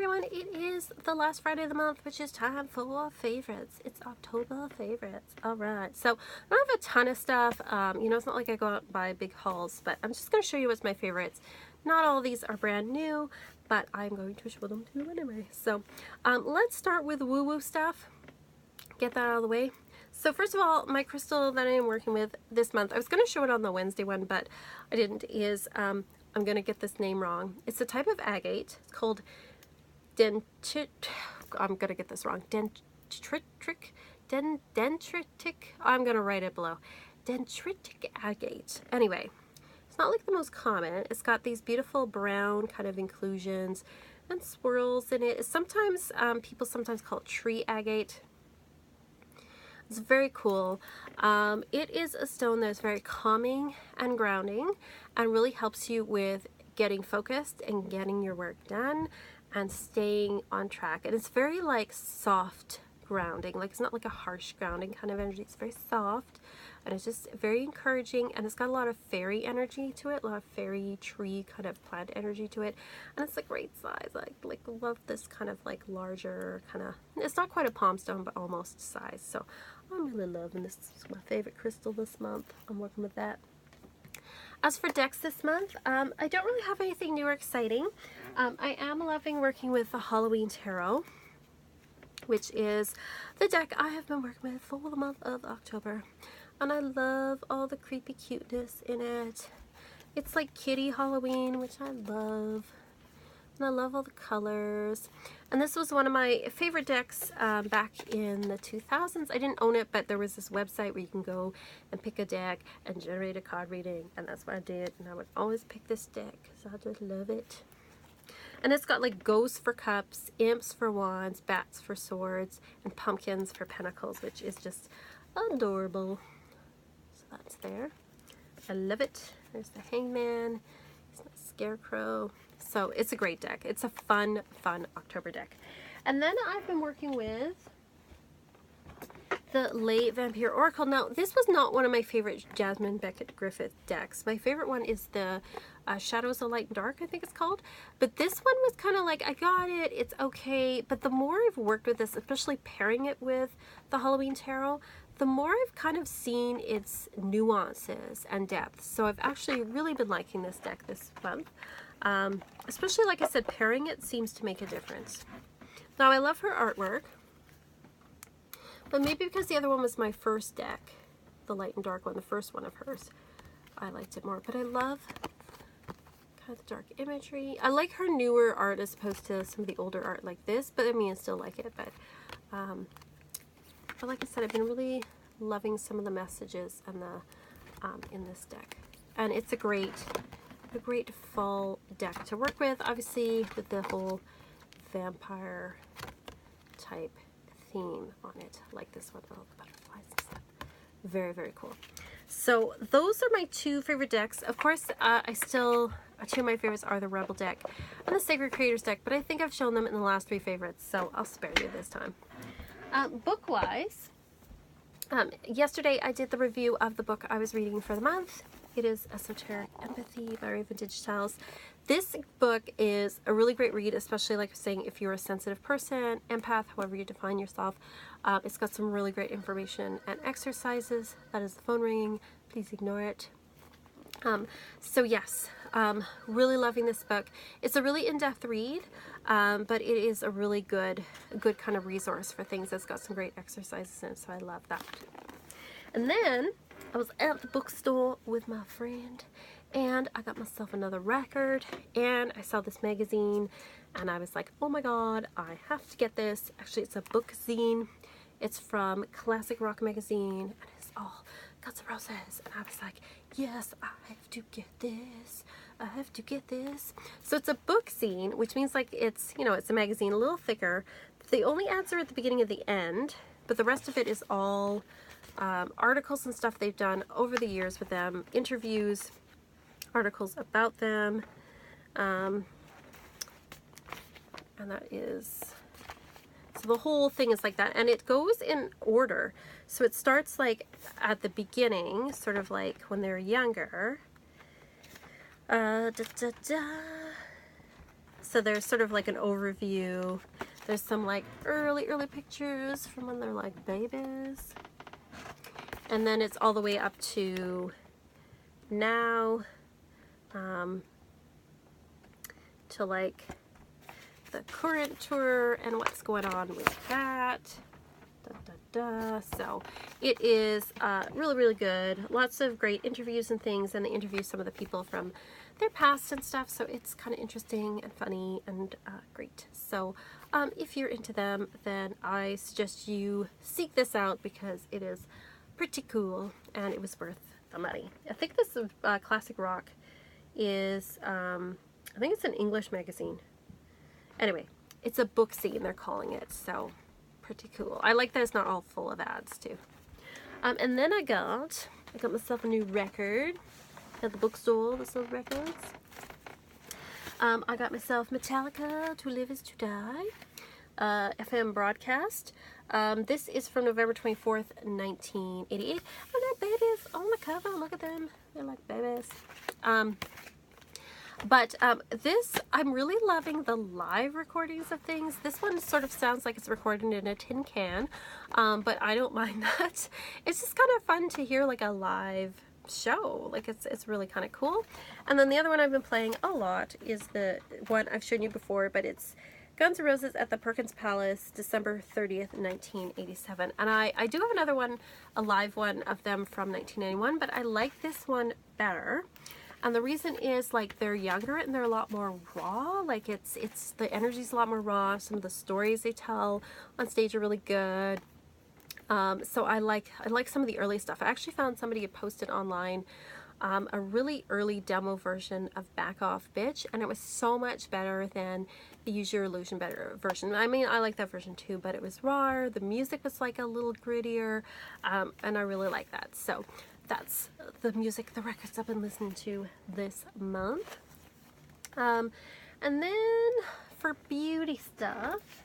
everyone, it is the last Friday of the month, which is time for favorites. It's October favorites. All right, so I don't have a ton of stuff. You know, it's not like I go out and buy big hauls, but I'm just going to show you what's my favorites. Not all of these are brand new, but I'm going to show them to you anyway. So let's start with woo-woo stuff. Get that out of the way. So first of all, my crystal that I am working with this month, I was going to show it on the Wednesday one, but I didn't, is I'm going to get this name wrong. It's a type of agate. It's called I'm going to get this wrong. Dendritic. I'm going to write it below. Dendritic agate. Anyway, it's not like the most common. It's got these beautiful brown kind of inclusions and swirls in it. Sometimes people sometimes call it tree agate. It's very cool. It is a stone that's very calming and grounding and really helps you with getting focused and getting your work done and staying on track. And it's very like soft grounding. Like it's not like a harsh grounding kind of energy. It's very soft and it's just very encouraging, and it's got a lot of fairy energy to it, a lot of fairy tree kind of plant energy to it, and it's a great size. I like love this kind of like larger kind of, it's not quite a palm stone but almost size. So I'm really loving this. This is my favorite crystal this month. I'm working with that. As for decks this month, I don't really have anything new or exciting. I am loving working with the Halloween Tarot, which is the deck I have been working with for the month of October. And I love all the creepy cuteness in it. It's like kitty Halloween, which I love. And I love all the colors. And this was one of my favorite decks back in the 2000s. I didn't own it, but there was this website where you can go and pick a deck and generate a card reading. And that's what I did. And I would always pick this deck because I just love it. And it's got like ghosts for cups, imps for wands, bats for swords, and pumpkins for pentacles, which is just adorable. So that's there. I love it. There's the hangman. There's my scarecrow. So it's a great deck. It's a fun October deck. And then I've been working with the Late Vampire Oracle. Now, this was not one of my favorite Jasmine Beckett Griffith decks. My favorite one is the Shadows of Light and Dark, I think it's called. But this one was kind of like, I got it, it's okay. But the more I've worked with this, especially pairing it with the Halloween Tarot, the more I've kind of seen its nuances and depth. So I've actually really been liking this deck this month. Especially, like I said, pairing it seems to make a difference. Now, I love her artwork. But maybe because the other one was my first deck, the Light and Dark one, the first one of hers, I liked it more. But I love kind of the dark imagery. I like her newer art as opposed to some of the older art like this, but I mean, I still like it. But like I said, I've been really loving some of the messages and the in this deck, and it's a great fall deck to work with. Obviously, with the whole vampire type theme on it, like this one, all the butterflies and stuff. Very, very cool. So those are my two favorite decks. Of course, two of my favorites are the Rebel deck and the Sacred Creators deck, but I think I've shown them in the last three favorites, so I'll spare you this time. Book-wise, yesterday I did the review of the book I was reading for the month. It is Esoteric Empathy by Raven Digitals. This book is a really great read, especially like I was saying, if you're a sensitive person, empath, however you define yourself. It's got some really great information and exercises. That is the phone ringing. Please ignore it. So yes, really loving this book. It's a really in-depth read, but it is a really good kind of resource for things. It's got some great exercises in it, so I love that. And then I was at the bookstore with my friend, and I got myself another record, and I saw this magazine, and I was like, oh my god, I have to get this. Actually, it's a book zine. It's from Classic Rock Magazine, and it's all Guns N' Roses, and I was like, yes, I have to get this. I have to get this. So it's a book zine, which means like it's, you know, it's a magazine, a little thicker. The only ads are at the beginning of the end, but the rest of it is all articles and stuff they've done over the years with them, interviews, articles about them, and that is, so the whole thing is like that, and it goes in order. So it starts like at the beginning, sort of like when they're younger. So So there's sort of like an overview. There's some like early pictures from when they're like babies. And then it's all the way up to now, to like the current tour and what's going on with that. So it is really good. Lots of great interviews and things, and they interview some of the people from their past and stuff, so it's kind of interesting and funny and great. So if you're into them, then I suggest you seek this out because it is pretty cool and it was worth the money. I think this Classic Rock is I think it's an English magazine. Anyway, it's a book scene, they're calling it, so pretty cool. I like that it's not all full of ads too. And then I got myself a new record at the bookstore that sells records. I got myself Metallica, To Live Is To Die, FM broadcast. This is from November 24th, 1988. And they're babies on the cover. Look at them. They're like babies. But this, I'm really loving the live recordings of things. This one sort of sounds like it's recorded in a tin can, but I don't mind that. It's just kind of fun to hear like a live show. Like it's really kind of cool. And then the other one I've been playing a lot is the one I've shown you before, but it's Guns N' Roses at the Perkins Palace, December 30th, 1987. And I do have another one, a live one of them from 1991, but I like this one better. And the reason is, like, they're younger and they're a lot more raw. Like, it's the energy's a lot more raw. Some of the stories they tell on stage are really good. So I like some of the early stuff. I actually found somebody had posted online a really early demo version of Back Off Bitch, and it was so much better than the Use Your Illusion better version. I mean, I like that version too, but it was rawer. The music was like a little grittier, and I really like that. So that's the music, the records I've been listening to this month. And then for beauty stuff,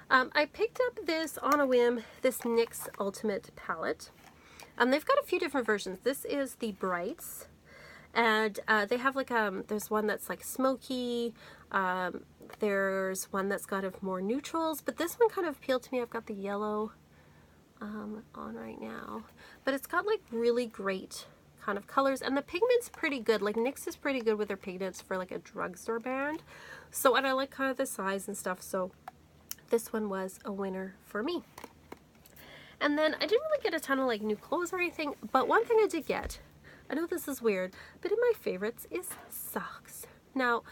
I picked up this on a whim, this NYX Ultimate palette. They've got a few different versions. This is the Brights, and they have like there's one that's like smoky. There's one that's got more neutrals, but this one kind of appealed to me. I've got the yellow on right now, but it's got like really great kind of colors, and the pigment's pretty good. Like NYX is pretty good with their pigments for like a drugstore brand. So, and I like kind of the size and stuff. So this one was a winner for me. And then I didn't really get a ton of like new clothes or anything, but one thing I did get, I know this is weird, but in my favorites is socks. Now,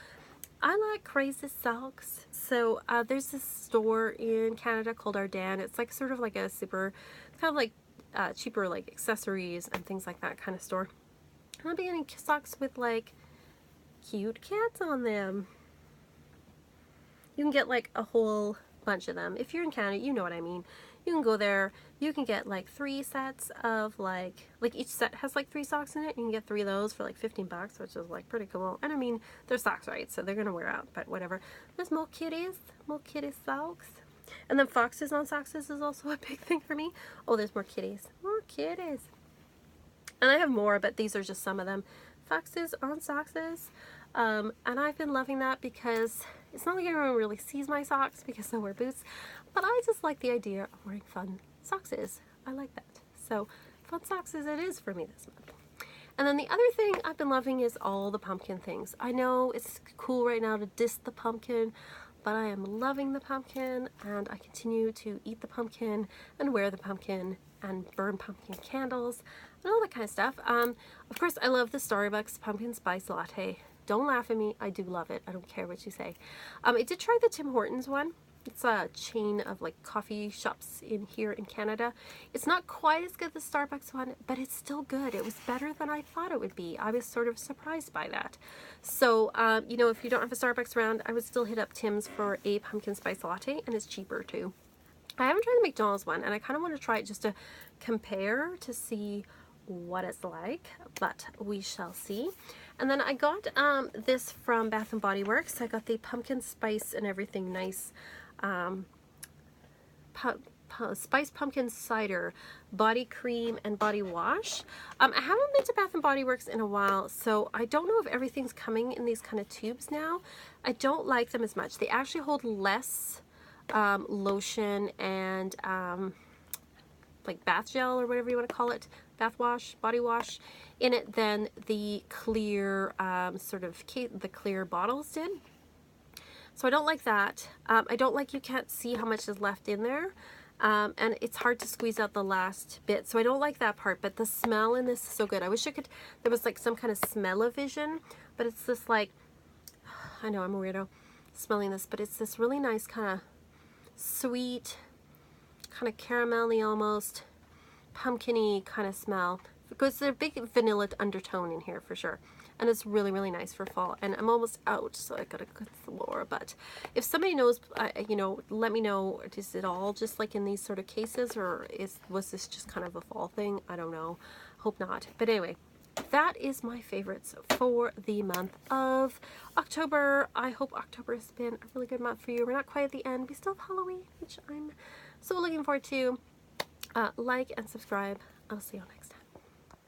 I like crazy socks. So there's this store in Canada called Ardan. It's like sort of like a super, it's kind of like cheaper like accessories and things like that kind of store. And I'll be getting socks with like cute cats on them. You can get like a whole bunch of them. If you're in Canada, you know what I mean. You can go there, you can get like 3 sets of like each set has like 3 socks in it. You can get 3 of those for like 15 bucks, which is like pretty cool. And I mean, they're socks, right? So they're gonna wear out, but whatever. There's more kitty socks. And then foxes on socks is also a big thing for me. Oh, there's more kitties. More kitties. And I have more, but these are just some of them. Foxes on sockses. And I've been loving that because it's not like everyone really sees my socks because I wear boots, but I just like the idea of wearing fun sockses. I like that. So fun sockses it is for me this month. And then the other thing I've been loving is all the pumpkin things. I know it's cool right now to diss the pumpkin, but I am loving the pumpkin, and I continue to eat the pumpkin and wear the pumpkin and burn pumpkin candles and all that kind of stuff. Of course, I love the Starbucks pumpkin spice latte. Don't laugh at me. I do love it. I don't care what you say. I did try the Tim Hortons one. It's a chain of like coffee shops here in Canada. It's not quite as good as the Starbucks one, but it's still good. It was better than I thought it would be. I was sort of surprised by that. So, you know, if you don't have a Starbucks around, I would still hit up Tim's for a pumpkin spice latte, and it's cheaper too. I haven't tried the McDonald's one, and I kind of want to try it just to compare to see what it's like, but we shall see. And then I got this from Bath and Body Works. I got the pumpkin spice and everything nice Spice Pumpkin Cider Body Cream and Body Wash. I haven't been to Bath and Body Works in a while, so I don't know if everything's coming in these kind of tubes now. I don't like them as much. They actually hold less lotion and like bath gel or whatever you want to call it, bath wash, body wash in it than the clear the clear bottles did. So I don't like that. I don't like you can't see how much is left in there. And it's hard to squeeze out the last bit. So I don't like that part, but the smell in this is so good. I wish there was like some kind of smell-o-vision, but it's this like, I know I'm a weirdo smelling this, but it's this really nice kind of sweet, kind of caramelly almost, pumpkin-y kind of smell. Because there's a big vanilla undertone in here for sure. And it's really, really nice for fall. And I'm almost out, so I gotta go to the Laura. But if somebody knows, you know, let me know. Is it all just like in these sort of cases, or was this just kind of a fall thing? I don't know. Hope not. But anyway, that is my favorites for the month of October. I hope October has been a really good month for you. We're not quite at the end. We still have Halloween, which I'm so looking forward to. Like and subscribe. I'll see you all next time.